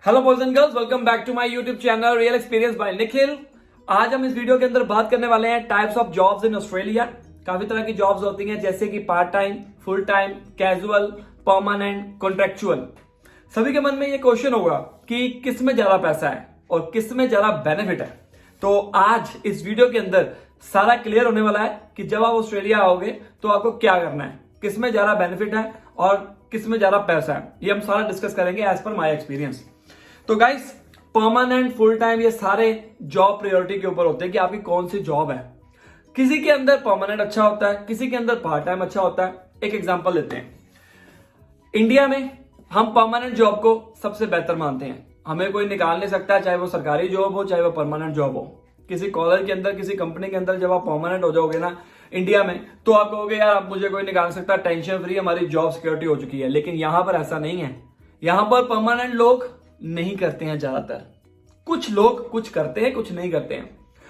Hello boys and girls, welcome back to my YouTube channel real experience by Nikhil. आज हम इस video के अंदर बात करने वाले हैं types of jobs in Australia. काफी तरह की जॉब्स होती हैं जैसे कि part time, full time, casual, permanent, contractual. सभी के मन में ये क्वेश्चन होगा कि किस में ज्यादा पैसा है और किस में ज्यादा बेनिफिट है। तो आज इस वीडियो के अंदर सारा क्लियर होने वाला है कि जब आप ऑस्ट्रेलिया आओगे तो आपको क्या करना है, किस में ज्यादा बेनिफिट है और किस में ज्यादा पैसा है। ये हम सारा डिस्कस करेंगे एज पर माय एक्सपीरियंस। तो गाइस, परमानेंट, फुल टाइम, ये सारे जॉब प्रायोरिटी के ऊपर होते हैं कि आपकी कौन सी जॉब है। किसी के अंदर परमानेंट अच्छा होता है, किसी के अंदर पार्ट टाइम अच्छा होता है। एक एग्जांपल लेते हैं। इंडिया में हम परमानेंट जॉब को सबसे बेहतर मानते हैं। हमें कोई निकाल नहीं सकता, चाहे वो सरकारी जॉब हो चाहे वो परमानेंट जॉब हो। किसी कॉलेज के अंदर, किसी कंपनी के अंदर जब आप परमानेंट हो जाओगे ना इंडिया में, तो आप कहोगे यार अब मुझे कोई निकाल सकता, टेंशन फ्री, हमारी जॉब सिक्योरिटी हो चुकी है। लेकिन यहां पर ऐसा नहीं है। यहां पर परमानेंट लोग नहीं करते हैं ज्यादातर। कुछ लोग कुछ करते हैं, कुछ नहीं करते हैं।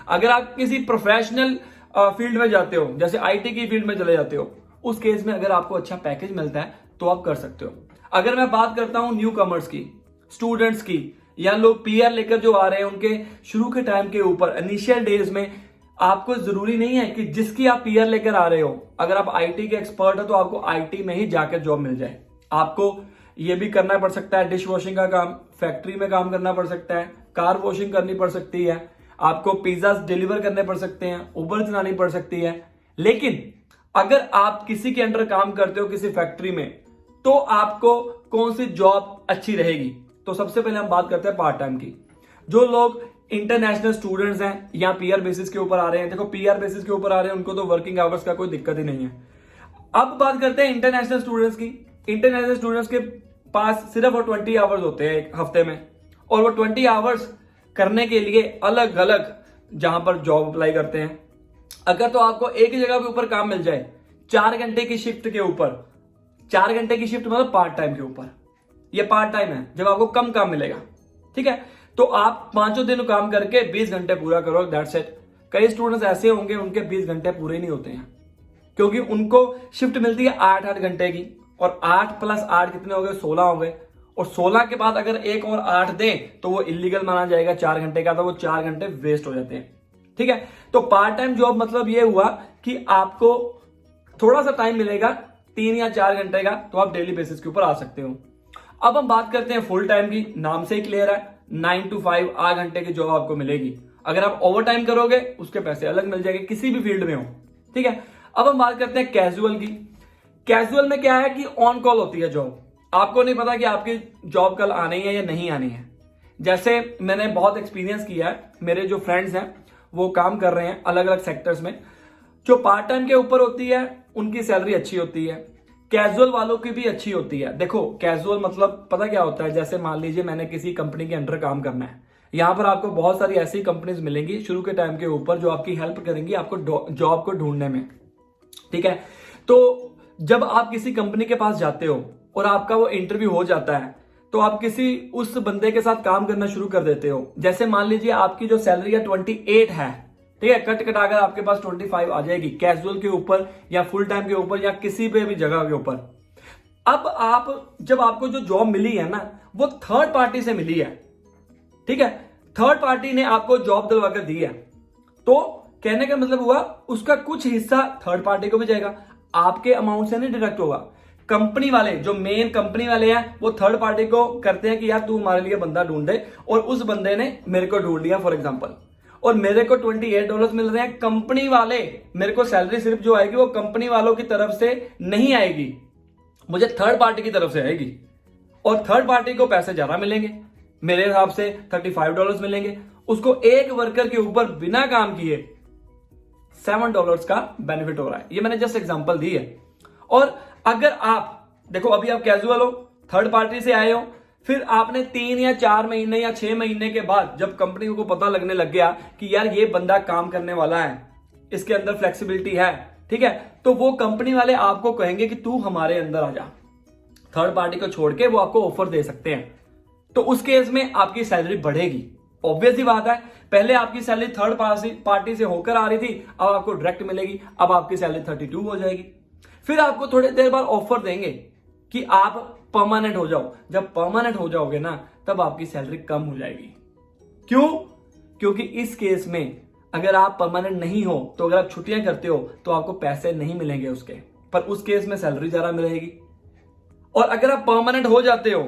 अगर आप किसी प्रोफेशनल फील्ड में जाते हो, जैसे आईटी की फील्ड में चले जाते हो, उस केस में अगर आपको अच्छा पैकेज मिलता है तो आप कर सकते हो। अगर मैं बात करता हूं न्यू कमर्स की, स्टूडेंट्स की, या लोग पीआर लेकर जो आ रहे हैं, उनके शुरू के टाइम के ऊपर इनिशियल डेज में आपको जरूरी नहीं है कि जिसकी आप पीआर लेकर आ रहे हो, अगर आप आईटी के एक्सपर्ट हो तो आपको आईटी में ही जाकर जॉब मिल जाए। आपको ये भी करना पड़ सकता है, डिश वॉशिंग का काम, फैक्ट्री में काम करना पड़ सकता है, कार वॉशिंग करनी पड़ सकती है, आपको पिज्जा डिलीवर करने पड़ सकते हैं, उबर चलानी पड़ सकती है। लेकिन अगर आप किसी के अंडर काम करते हो, किसी फैक्ट्री में, तो आपको कौन सी जॉब अच्छी रहेगी? तो सबसे पहले हम बात करते हैं पार्ट टाइम की। जो लोग इंटरनेशनल स्टूडेंट्स हैं या पीआर बेसिस के ऊपर आ रहे हैं, देखो पीआर बेसिस के ऊपर आ रहे हैं उनको तो वर्किंग आवर्स का कोई दिक्कत ही नहीं है। अब बात करते हैं इंटरनेशनल स्टूडेंट्स की। इंटरनेशनल स्टूडेंट्स के पास सिर्फ 20 आवर्स होते हैं एक हफ्ते में, और वो 20 आवर्स करने के लिए अलग अलग जहां पर जॉब अप्लाई करते हैं। अगर तो आपको एक ही जगह के ऊपर काम मिल जाए 4 घंटे की शिफ्ट के ऊपर, 4 घंटे की शिफ्ट मतलब पार्ट टाइम के ऊपर, ये पार्ट टाइम है जब आपको कम काम मिलेगा, ठीक है। तो आप 5 दिन काम करके 20 घंटे पूरा करो, दैट्स इट। कई स्टूडेंट्स ऐसे होंगे उनके 20 घंटे पूरे नहीं होते हैं, क्योंकि उनको शिफ्ट मिलती है 8-8 घंटे की, और 8 + 8 कितने हो गए? 16 हो गए। और 16 के बाद अगर एक और 8 दें तो वो इलीगल माना जाएगा 4 घंटे का, तो वो 4 घंटे वेस्ट हो जाते हैं, ठीक है। तो पार्ट टाइम जॉब मतलब ये हुआ कि आपको थोड़ा सा टाइम मिलेगा, 3 या 4 घंटे का, तो आप डेली बेसिस के ऊपर आ सकते हो। अब हम बात करते हैं फुल टाइम की। नाम से ही क्लियर है, 9 to 5 8 घंटे की जॉब आपको मिलेगी। अगर आप ओवर टाइम करोगे उसके पैसे अलग मिल जाएंगे, किसी भी फील्ड में हो, ठीक है। अब हम बात करते हैं कैजुअल की। कैजुअल में क्या है कि ऑन कॉल होती है जॉब। आपको नहीं पता कि आपकी जॉब कल आनी है या नहीं आनी है। जैसे मैंने बहुत एक्सपीरियंस किया है, मेरे जो फ्रेंड्स हैं वो काम कर रहे हैं अलग अलग सेक्टर्स में। जो पार्ट टाइम के ऊपर होती है उनकी सैलरी अच्छी होती है, कैजुअल वालों की भी अच्छी होती है। देखो कैजुअल मतलब पता क्या होता है? जैसे मान लीजिए मैंने किसी कंपनी के अंडर काम करना है, यहां पर आपको बहुत सारी ऐसी कंपनीज मिलेंगी शुरू के टाइम के ऊपर जो आपकी हेल्प करेंगी आपको जॉब को ढूंढने में, ठीक है। तो जब आप किसी कंपनी के पास जाते हो और आपका वो इंटरव्यू हो जाता है, तो आप किसी उस बंदे के साथ काम करना शुरू कर देते हो। जैसे मान लीजिए आपकी जो सैलरी है 28 है, ठीक है, कट कटाकर आपके पास 25 आ जाएगी कैजुअल के ऊपर या फुल टाइम के ऊपर या किसी पे भी जगह के ऊपर। अब आप जब आपको जो जॉब मिली है ना, वो थर्ड पार्टी से मिली है, ठीक है। थर्ड पार्टी ने आपको जॉब दिलवाकर दी है, तो कहने का मतलब हुआ उसका कुछ हिस्सा थर्ड पार्टी को भी जाएगा, आपके अमाउंट से नहीं डिडक्ट होगा। कंपनी वाले, जो मेन कंपनी वाले हैं, वो थर्ड पार्टी को करते हैं कि यार तू हमारे लिए बंदा ढूंढ दे, और उस बंदे ने मेरे को ढूंढ लिया फॉर एग्जांपल, और मेरे को $28 मिल रहे हैं। कंपनी वाले, मेरे को सैलरी सिर्फ जो आएगी वो कंपनी वालों की तरफ से नहीं आएगी, मुझे थर्ड पार्टी की तरफ से आएगी, और थर्ड पार्टी को पैसे ज्यादा मिलेंगे, मेरे हिसाब से $35 मिलेंगे। उसको एक वर्कर के ऊपर बिना काम किए $7 का बेनिफिट हो रहा है। ये मैंने जस्ट एग्जांपल दी है। और अगर आप देखो अभी आप कैजुअल हो, थर्ड पार्टी से आए हो, फिर आपने 3 या 4 महीने या 6 महीने के बाद जब कंपनी को पता लगने लग गया कि यार ये बंदा काम करने वाला है, इसके अंदर फ्लेक्सिबिलिटी है, ठीक है, तो वो कंपनी वाले आपको कहेंगे कि तू हमारे अंदर आ जा। थर्ड पार्टी को छोड़ के वो आपको ऑफर दे सकते हैं, तो उस केस में आपकी सैलरी बढ़ेगी। ऑब्वियस ही बात है, पहले आपकी सैलरी थर्ड पार्टी से होकर आ रही थी, अब आपको डायरेक्ट मिलेगी, अब आपकी सैलरी 32 हो जाएगी। फिर आपको थोड़ी देर बाद ऑफर देंगे कि आप परमानेंट हो जाओ। जब परमानेंट हो जाओगे ना, तब आपकी सैलरी कम हो जाएगी। क्यों? क्योंकि इस केस में अगर आप परमानेंट नहीं हो तो अगर आप छुट्टियां करते हो तो आपको पैसे नहीं मिलेंगे उसके, पर उस केस में सैलरी ज्यादा मिलेगी। और अगर आप परमानेंट हो जाते हो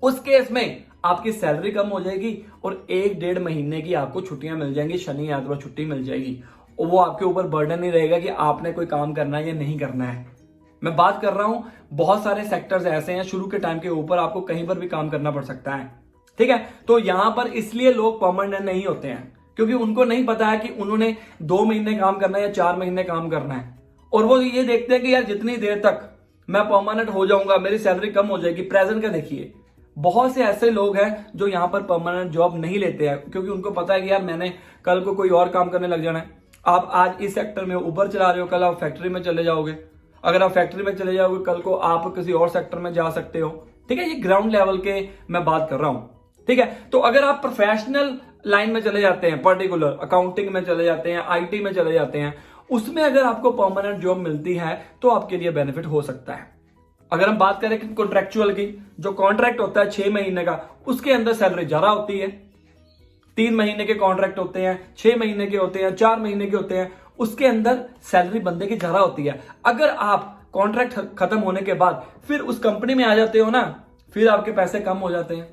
उस केस में आपकी सैलरी कम हो जाएगी और 1-1.5 महीने की आपको छुट्टियां मिल जाएंगी, शनि आदिवार छुट्टी मिल जाएगी, और वो आपके ऊपर बर्डन नहीं रहेगा कि आपने कोई काम करना है या नहीं करना है। मैं बात कर रहा हूं, बहुत सारे सेक्टर्स ऐसे हैं शुरू के टाइम के ऊपर आपको कहीं पर भी काम करना पड़ सकता है, ठीक है। तो यहां पर इसलिए लोग परमानेंट नहीं होते हैं क्योंकि उनको नहीं पता है कि उन्होंने 2 महीने काम करना है या 4 महीने काम करना है, और वो ये देखते हैं कि यार जितनी देर तक मैं परमानेंट हो जाऊंगा मेरी सैलरी कम हो जाएगी। प्रेजेंट का देखिए, बहुत से ऐसे लोग हैं जो यहां पर परमानेंट जॉब नहीं लेते हैं क्योंकि उनको पता है कि यार मैंने कल को कोई और काम करने लग जाना है। आप आज इस सेक्टर में ऊबर चला रहे हो, कल आप फैक्ट्री में चले जाओगे, अगर आप फैक्ट्री में चले जाओगे कल को आप किसी और सेक्टर में जा सकते हो, ठीक है। ये ग्राउंड लेवल के मैं बात कर रहा हूं, ठीक है। तो अगर आप प्रोफेशनल लाइन में चले जाते हैं, पर्टिकुलर अकाउंटिंग में चले जाते हैं, IT में चले जाते हैं, उसमें अगर आपको परमानेंट जॉब मिलती है तो आपके लिए बेनिफिट हो सकता है। अगर हम बात करें कि कॉन्ट्रैक्चुअल की, जो कॉन्ट्रैक्ट होता है 6 महीने का, उसके अंदर सैलरी ज्यादा होती है। 3 महीने के कॉन्ट्रैक्ट होते हैं, 6 महीने के होते हैं, 4 महीने के होते हैं, उसके अंदर सैलरी बंदे की ज्यादा होती है। अगर आप कॉन्ट्रैक्ट खत्म होने के बाद फिर उस कंपनी में आ जाते हो ना, फिर आपके पैसे कम हो जाते हैं।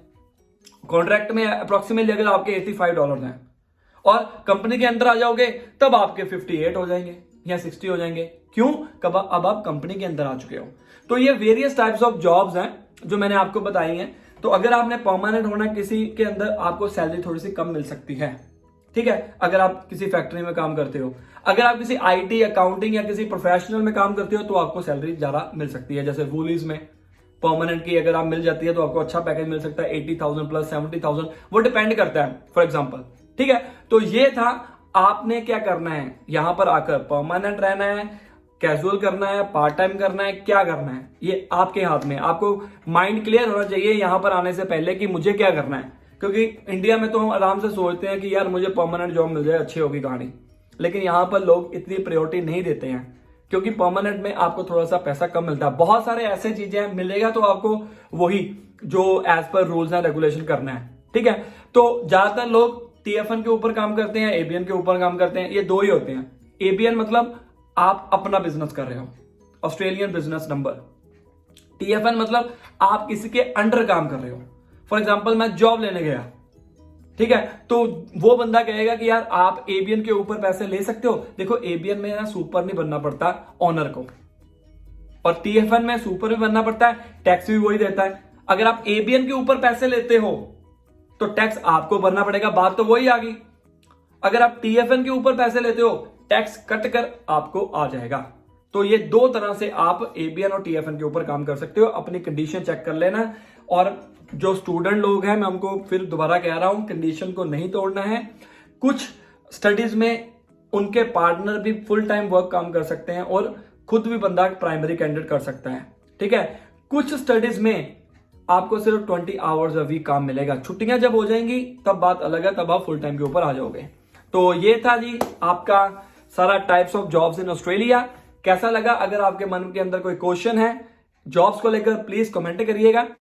कॉन्ट्रैक्ट में अप्रोक्सीमेटली अगर आपके $85 हैं और कंपनी के अंदर आ जाओगे तब आपके 58 हो जाएंगे या 60 हो जाएंगे। क्यों? कब अब आप कंपनी के अंदर आ चुके हो। तो ये वेरियस टाइप्स ऑफ जॉब्स हैं जो मैंने आपको बताई हैं। तो अगर आपने परमानेंट होना किसी के अंदर, आपको सैलरी थोड़ी सी कम मिल सकती है, ठीक है। अगर आप किसी फैक्ट्री में काम करते हो, अगर आप किसी IT, अकाउंटिंग या किसी प्रोफेशनल में काम करते हो तो आपको सैलरी ज्यादा मिल सकती है। जैसे वूलीज में परमानेंट की अगर आप मिल जाती है तो आपको अच्छा पैकेज मिल सकता है, 80,000 प्लस 70,000, वो डिपेंड करता है फॉर एग्जाम्पल, ठीक है। तो ये था, आपने क्या करना है, यहां पर आकर परमानेंट रहना है, कैजुअल करना है, पार्ट टाइम करना है, क्या करना है ये आपके हाथ में। आपको माइंड क्लियर होना चाहिए यहां पर आने से पहले कि मुझे क्या करना है, क्योंकि इंडिया में तो हम आराम से सोचते हैं कि यार मुझे परमानेंट जॉब मिल जाए अच्छी होगी कहानी, लेकिन यहां पर लोग इतनी प्रायोरिटी नहीं देते हैं क्योंकि परमानेंट में आपको थोड़ा सा पैसा कम मिलता है। बहुत सारे ऐसे चीजें मिलेगा तो आपको वही जो as per rules and regulation करना है, ठीक है। तो ज्यादातर लोग TFN के ऊपर काम करते हैं, ABN के ऊपर काम करते हैं। ये 2 ही होते हैं। ABN मतलब आप अपना बिजनेस कर रहे हो, ऑस्ट्रेलियन बिजनेस नंबर। TFN मतलब आप किसी के अंडर काम कर रहे हो। फॉर एग्जाम्पल मैं जॉब लेने गया, ठीक है, तो वो बंदा कहेगा कि यार आप ABN के ऊपर पैसे ले सकते हो। देखो ABN में ना सुपर नहीं बनना पड़ता ऑनर को, और TFN में सुपर भी बनना पड़ता है, टैक्स भी वही देता है। अगर आप ABN के ऊपर पैसे लेते हो तो टैक्स आपको भरना पड़ेगा, बात तो वही आ गई। अगर आप TFN के ऊपर पैसे लेते हो टैक्स कट कर आपको आ जाएगा। तो ये 2 तरह से आप ABN और TFN के ऊपर काम कर सकते हो। अपनी कंडीशन चेक कर लेना, और जो स्टूडेंट लोग हैं मैं उनको फिर दोबारा कह रहा हूं, कंडीशन को नहीं तोड़ना है। कुछ स्टडीज में उनके पार्टनर भी फुल टाइम वर्क काम कर सकते हैं और खुद भी बंदा प्राइमरी कैंडिडेट कर सकता है, ठीक है। कुछ स्टडीज में आपको सिर्फ 20 आवर्स अ वीक काम मिलेगा। छुट्टियां जब हो जाएंगी तब बात अलग है, तब आप फुल टाइम के ऊपर आ जाओगे। तो ये था जी आपका सारा types of jobs in Australia. कैसा लगा? अगर आपके मन के अंदर कोई क्वेश्चन है जॉब्स को लेकर प्लीज कमेंट करिएगा।